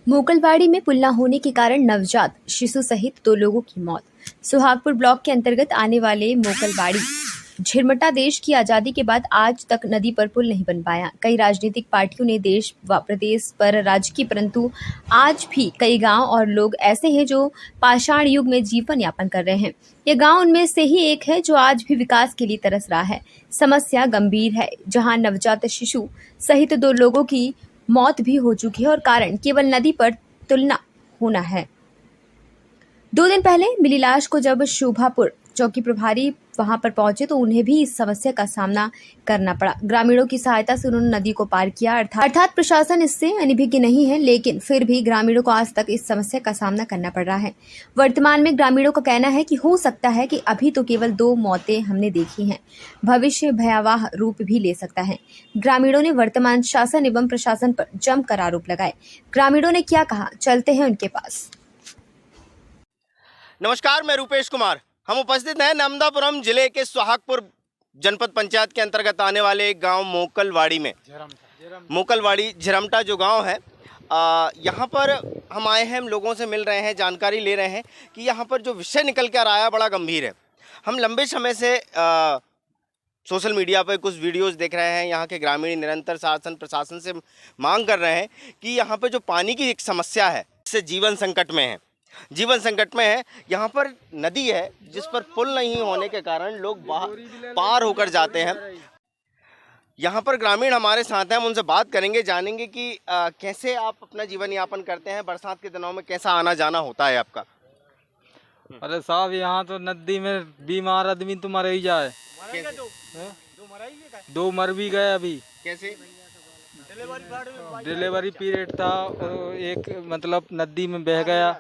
मोकलवाड़ी में पुल न होने के कारण नवजात शिशु सहित 2 लोगों की मौत। सुहागपुर ब्लॉक के अंतर्गत आने वाले मोकलवाड़ी झिरमटा देश की आजादी के बाद आज तक नदी पर पुल नहीं बन पाया। कई राजनीतिक पार्टियों ने देश व प्रदेश पर राज की, परंतु आज भी कई गांव और लोग ऐसे हैं जो पाषाण युग में जीवन यापन कर रहे हैं। ये गांव उनमें से ही एक है जो आज भी विकास के लिए तरस रहा है। समस्या गंभीर है, जहां नवजात शिशु सहित 2 लोगों की मौत भी हो चुकी है और कारण केवल नदी पर तुलना होना है। 2 दिन पहले मिली लाश को जब शोभापुर चौकी प्रभारी वहां पर पहुंचे तो उन्हें भी इस समस्या का सामना करना पड़ा। ग्रामीणों की सहायता से उन्होंने नदी को पार किया। अर्थात प्रशासन इससे अनभिज्ञ नहीं है, लेकिन फिर भी ग्रामीणों को आज तक इस समस्या का सामना करना पड़ रहा है। वर्तमान में ग्रामीणों का कहना है कि हो सकता है कि अभी तो केवल 2 मौतें हमने देखी हैं, भविष्य भयावह रूप भी ले सकता है। ग्रामीणों ने वर्तमान शासन एवं प्रशासन पर जमकर आरोप लगाए। ग्रामीणों ने क्या कहा, चलते हैं उनके पास। नमस्कार, मैं रूपेश कुमार। हम उपस्थित हैं नर्मदापुरम जिले के सुहागपुर जनपद पंचायत के अंतर्गत आने वाले एक गांव मोकलवाड़ी में। मोकलवाड़ी झिरमटा जो गांव है, यहाँ पर हम आए हैं, हम लोगों से मिल रहे हैं, जानकारी ले रहे हैं कि यहाँ पर जो विषय निकल कर आया बड़ा गंभीर है। हम लंबे समय से सोशल मीडिया पर कुछ वीडियोस देख रहे हैं। यहाँ के ग्रामीण निरंतर शासन प्रशासन से मांग कर रहे हैं कि यहाँ पर जो पानी की एक समस्या है, इससे जीवन संकट में है। यहाँ पर नदी है जिस पर पुल नहीं होने के कारण लोग पार होकर जाते हैं। यहाँ पर ग्रामीण हमारे साथ हैं, हम उनसे बात करेंगे, जानेंगे कि कैसे आप अपना जीवन यापन करते हैं, बरसात के दिनों में कैसा आना जाना होता है आपका। अरे साहब, यहाँ तो नदी में बीमार आदमी तो मर ही जाए। 2 मर भी गए अभी। कैसे? डिलीवरी पीरियड था, एक मतलब नदी में बह गया,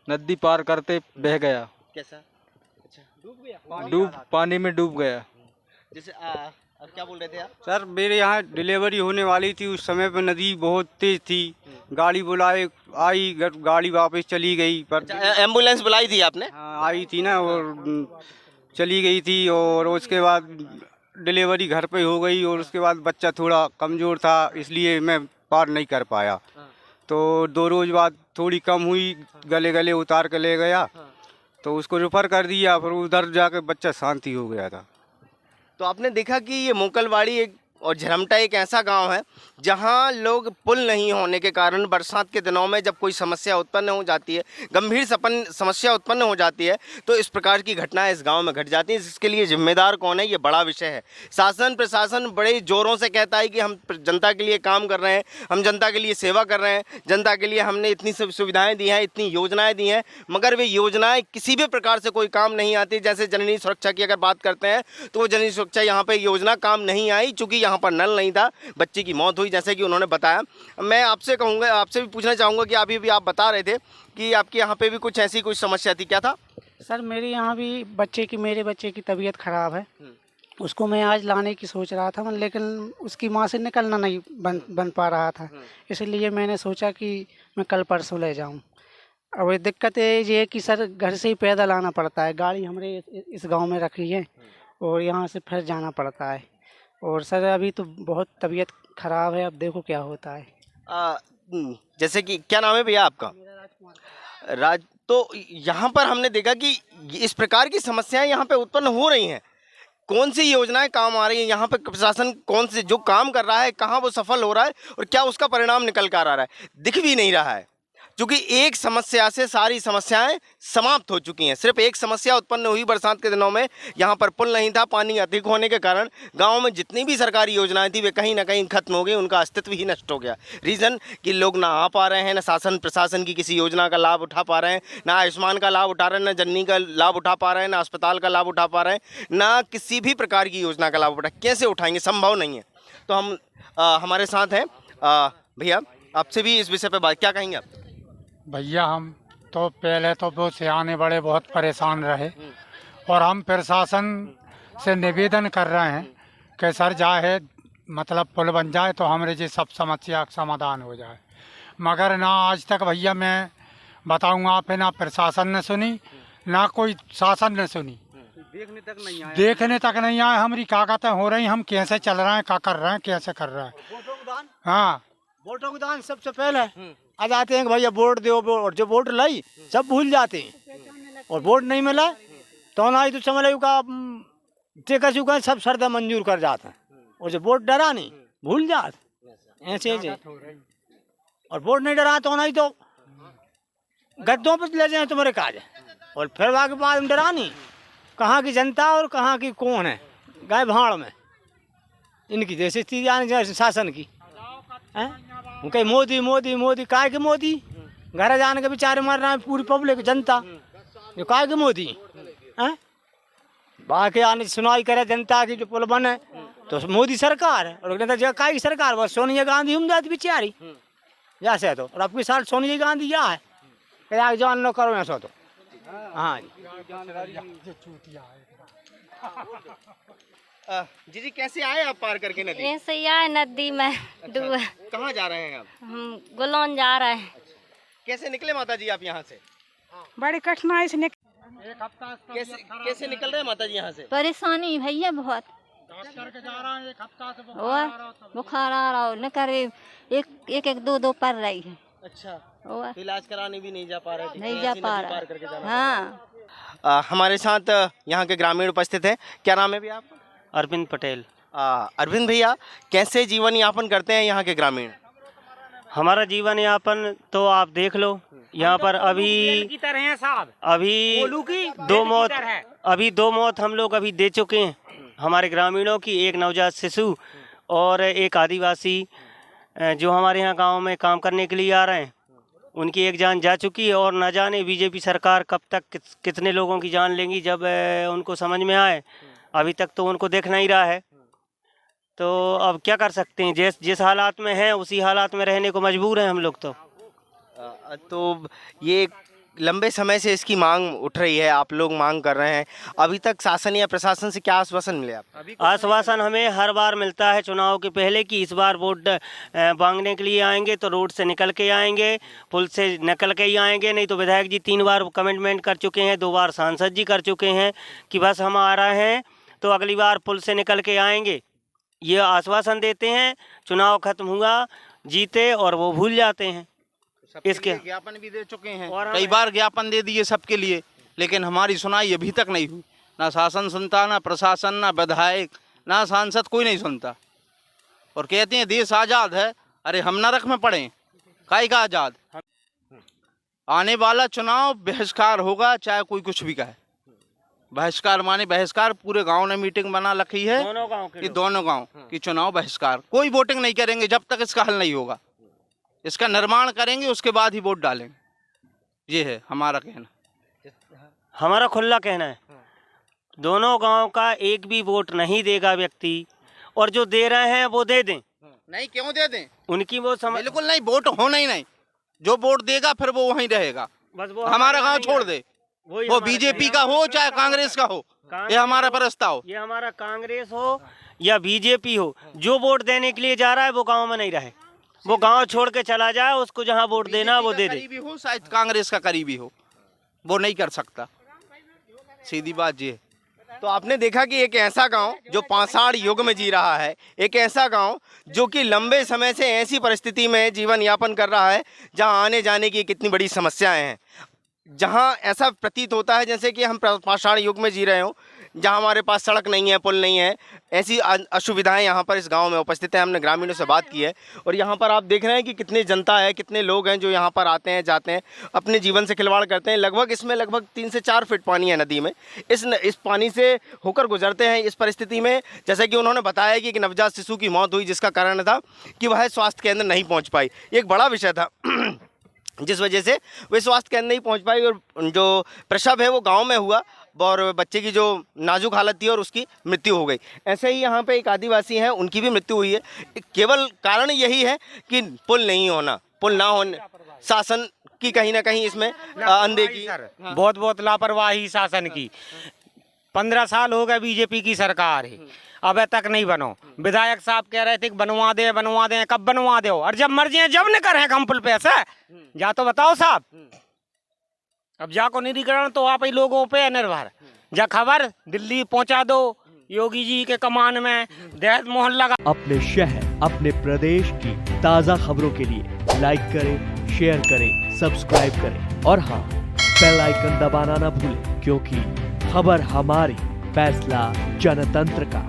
नदी पार करते बह गया। कैसा? अच्छा, पानी में डूब गया। जैसे अब क्या बोल रहे थे आप? सर, मेरे यहाँ डिलीवरी होने वाली थी, उस समय पे नदी बहुत तेज थी। गाड़ी बुलाए आई, गाड़ी वापस चली गई। पर एम्बुलेंस बुलाई थी आपने? हाँ, आई थी ना, और चली गई थी। और उसके बाद डिलीवरी घर पे हो गई, और उसके बाद बच्चा थोड़ा कमज़ोर था, इसलिए मैं पार नहीं कर पाया। तो 2 रोज बाद थोड़ी कम हुई, गले उतार के ले गया, तो उसको रेफर कर दिया। फिर उधर जाके बच्चा शांति हो गया था। तो आपने देखा कि ये मोकलवाड़ी एक और झिरमटा एक ऐसा गांव है जहां लोग पुल नहीं होने के कारण बरसात के दिनों में जब कोई समस्या उत्पन्न हो जाती है, गंभीर समस्या उत्पन्न हो जाती है, तो इस प्रकार की घटनाएं इस गांव में घट जाती हैं। इसके लिए जिम्मेदार कौन है, ये बड़ा विषय है। शासन प्रशासन बड़े जोरों से कहता है कि हम जनता के लिए काम कर रहे हैं, हम जनता के लिए सेवा कर रहे हैं, जनता के लिए हमने इतनी सब सुविधाएँ दी हैं, इतनी योजनाएँ दी हैं, मगर वे योजनाएँ किसी भी प्रकार से कोई काम नहीं आती। जैसे जननी सुरक्षा की अगर बात करते हैं तो वो जननी सुरक्षा यहाँ पर योजना काम नहीं आई, चूँकि यहाँ पर नल नहीं था, बच्चे की मौत हुई, जैसे कि उन्होंने बताया। मैं आपसे कहूँगा, आपसे भी पूछना चाहूँगा कि अभी भी आप बता रहे थे कि आपके यहाँ पे भी कुछ ऐसी कुछ समस्या थी, क्या था? सर, मेरे यहाँ भी मेरे बच्चे की तबीयत खराब है। उसको मैं आज लाने की सोच रहा था, लेकिन उसकी माँ से निकलना नहीं बन पा रहा था, इसलिए मैंने सोचा कि मैं कल परसों ले जाऊँ। अब ये दिक्कत ये है कि सर, घर से ही पैदल आना पड़ता है। गाड़ी हमरे इस गाँव में रखी है और यहाँ से फिर जाना पड़ता है। और सर, अभी तो बहुत तबीयत खराब है, अब देखो क्या होता है। जैसे कि क्या नाम है भैया आपका? राज। तो यहाँ पर हमने देखा कि इस प्रकार की समस्याएं यहाँ पे उत्पन्न हो रही हैं। कौन सी योजनाएं काम आ रही हैं यहाँ पे, प्रशासन कौन से जो काम कर रहा है, कहाँ वो सफल हो रहा है और क्या उसका परिणाम निकल कर आ रहा है, दिख भी नहीं रहा है। क्योंकि एक समस्या से सारी समस्याएं समाप्त हो चुकी हैं। सिर्फ एक समस्या उत्पन्न हुई बरसात के दिनों में, यहाँ पर पुल नहीं था, पानी अधिक होने के कारण गांव में जितनी भी सरकारी योजनाएं थी वे कहीं ना कहीं खत्म हो गई, उनका अस्तित्व ही नष्ट हो गया। रीज़न कि लोग ना आ पा रहे हैं, ना शासन प्रशासन की किसी योजना का लाभ उठा पा रहे हैं, ना आयुष्मान का लाभ उठा रहे हैं, ना जननी का लाभ उठा पा रहे हैं, ना अस्पताल का लाभ उठा पा रहे हैं, ना किसी भी प्रकार की योजना का लाभ उठा। कैसे उठाएंगे, संभव नहीं है। तो हम हमारे साथ हैं भैया, आपसे भी इस विषय पर बात, क्या कहेंगे आप? भैया, हम तो पहले तो बहुत सियाने बड़े बहुत परेशान रहे, और हम प्रशासन से निवेदन कर रहे हैं कि सर जाए, मतलब पुल बन जाए तो हमारे जी सब समस्या का समाधान हो जाए। मगर ना आज तक भैया मैं बताऊंगा आप, ना प्रशासन ने सुनी, ना कोई शासन ने सुनी, देखने तक नहीं आए। हमारी कागतें हो रही, हम कैसे चल रहे हैं, क्या कर रहे हैं, कैसे कर रहे हैं। हाँ, वोटों का दान सबसे पहले आ जाते हैं कि भैया वोट दो, और जो वोट लाई सब भूल जाते हैं, और वोट नहीं मिला तो ना ही तो समझ लो का चुका सब शर्त मंजूर कर जाते हैं, और जो वोट डरा नहीं भूल जाते ऐसे ऐसे, और वोट नहीं डरा तो नहीं तो गद्दों पर ले जाए तुम्हारे काज, और फिर आगे बाद में डरा नहीं कहाँ की जनता और कहाँ की कौन है, गाय भाड़ में इनकी जैसी स्थिति आने जैसे शासन की है। कहीं मोदी मोदी मोदी काय के मोदी, घर जाने के बेचारे मर रहे हैं पूरी पब्लिक जनता, जो काय के मोदी है। बाकी आने सुनाई करे जनता की जो पुल बने तो मोदी सरकार है, और कहता काय की सरकार बस सोनिया गांधी हम जाती बेचारी जैसे तो, और अब की साल सोनिया गांधी क्या है क्या जान लो करो ऐसा तो। हाँ जी जी कैसे आए आप पार करके नदी? ऐसे ही आए नदी में डूबे। कहाँ जा रहे हैं आप? हम गुलौन जा रहे हैं। कैसे निकले माता जी आप यहाँ से? बड़ी कठिनाई से कैसे कैसे निकल रहे हैं माता जी यहाँ से? परेशानी भैया बहुत, डॉक्टर के जा रहा है, एक हफ्ता से और बुखार आ रहा हो न करे, एक दो पड़ रही है। अच्छा, और इलाज कराने भी नहीं जा पा रहे थे? नहीं जा ऐसी पा नदी रहा। पार करके जाना हाँ, हमारे साथ यहाँ के ग्रामीण उपस्थित हैं। क्या नाम है भैया आपका? अरविंद पटेल। अरविंद भैया, कैसे जीवन यापन करते हैं यहाँ के ग्रामीण? हमारा जीवन यापन तो आप देख लो, यहाँ पर अभी की तरह है साहब, अभी दो मौत हम लोग अभी दे चुके हैं हमारे ग्रामीणों की, एक नवजात शिशु और एक आदिवासी जो हमारे यहाँ गांव में काम करने के लिए आ रहे हैं, उनकी एक जान जा चुकी है, और न जाने बीजेपी सरकार कब तक कितने लोगों की जान लेंगी जब उनको समझ में आए। अभी तक तो उनको देखना ही रहा है, तो अब क्या कर सकते हैं, जिस हालात में हैं उसी हालात में रहने को मजबूर हैं हम लोग। तो ये लंबे समय से इसकी मांग उठ रही है, आप लोग मांग कर रहे हैं, अभी तक शासन या प्रशासन से क्या आश्वासन मिले आप? आश्वासन हमें हर बार मिलता है चुनाव के पहले कि इस बार वोट मांगने के लिए आएंगे तो रोड से निकल के आएंगे, पुल से निकल के ही आएंगे, नहीं तो विधायक जी 3 बार कमिटमेंट कर चुके हैं, 2 बार सांसद जी कर चुके हैं कि बस हम आ रहे हैं तो अगली बार पुल से निकल के आएंगे। ये आश्वासन देते हैं, चुनाव खत्म हुआ, जीते और वो भूल जाते हैं। इसके ज्ञापन भी दे चुके हैं, और कई बार ज्ञापन दे दिए सबके लिए, लेकिन हमारी सुनाई अभी तक नहीं हुई। ना शासन सुनता, ना प्रशासन, ना विधायक, ना सांसद, कोई नहीं सुनता। और कहते हैं देश आज़ाद है, अरे हम नरक में पड़े, काहे का आज़ाद। आने वाला चुनाव बहिष्कार होगा, चाहे कोई कुछ भी कहे। बहिष्कार माने बहिष्कार, पूरे गांव ने मीटिंग बना रखी है कि दोनों गांव की चुनाव बहिष्कार, कोई वोटिंग नहीं करेंगे जब तक इसका हल नहीं होगा। इसका निर्माण करेंगे, उसके बाद ही वोट डालेंगे। ये है हमारा कहना, हमारा खुला कहना है। दोनों गांव का एक भी वोट नहीं देगा व्यक्ति, और जो दे रहे हैं वो दे दें। नहीं क्यों दे दें, उनकी वो समझ, बिल्कुल नहीं, वोट होना ही नहीं। जो वोट देगा फिर वो वहीं रहेगा, बस वो हमारा गांव छोड़ दे, वो बीजेपी का हो चाहे कांग्रेस का हो, ये हमारा प्रस्ताव। ये हमारा कांग्रेस हो या बीजेपी हो, जो वोट देने के लिए जा रहा है वो गांव में नहीं रहे, वो गांव छोड़ के चला जाए, उसको जहां वोट देना वो दे दे। करीबी हो, शायद कांग्रेस का करीबी हो, वो नहीं कर सकता, सीधी बात ये। तो आपने देखा कि एक ऐसा गांव जो पाषाण युग में जी रहा है, एक ऐसा गांव जो कि लंबे समय से ऐसी परिस्थिति में जीवन यापन कर रहा है जहां आने जाने की कितनी बड़ी समस्याएं हैं, जहां ऐसा प्रतीत होता है जैसे कि हम पाषाण युग में जी रहे हों, जहां हमारे पास सड़क नहीं है, पुल नहीं है, ऐसी असुविधाएं यहाँ पर इस गांव में उपस्थित हैं। हमने ग्रामीणों से बात की है, और यहाँ पर आप देख रहे हैं कि कितनी जनता है, कितने लोग हैं जो यहाँ पर आते हैं, जाते हैं, अपने जीवन से खिलवाड़ करते हैं। लगभग इसमें 3 से 4 फीट पानी है नदी में, इस पानी से होकर गुजरते हैं। इस परिस्थिति में जैसे कि उन्होंने बताया कि एक नवजात शिशु की मौत हुई, जिसका कारण था कि वह स्वास्थ्य केंद्र नहीं पहुँच पाई। एक बड़ा विषय था जिस वजह से वे स्वास्थ्य केंद्र नहीं पहुंच पाई, और जो प्रसव है वो गांव में हुआ, और बच्चे की जो नाजुक हालत थी और उसकी मृत्यु हो गई। ऐसे ही यहाँ पे एक आदिवासी हैं, उनकी भी मृत्यु हुई है। केवल कारण यही है कि पुल नहीं होना, पुल ना होने, शासन की कहीं ना कहीं इसमें अनदेखी, बहुत बहुत लापरवाही शासन की। 15 साल हो गए बीजेपी की सरकार है, अब तक नहीं बनो। विधायक साहब कह रहे थे कि बनवा दे, कब बनवा दो, और जब मर्जी है जब न करें हम पुल पे ऐसा जा तो बताओ साहब। अब जाको निरीकरण तो आप ही लोगों पे निर्भर, जा खबर दिल्ली पहुंचा दो योगी जी के कमान में, दहत मोहन लगा। अपने शहर अपने प्रदेश की ताज़ा खबरों के लिए लाइक करें, शेयर करें, सब्सक्राइब करें और हाँ, बेल आइकन दबाना ना भूलें, क्योंकि खबर हमारी, फैसला जनतंत्र का।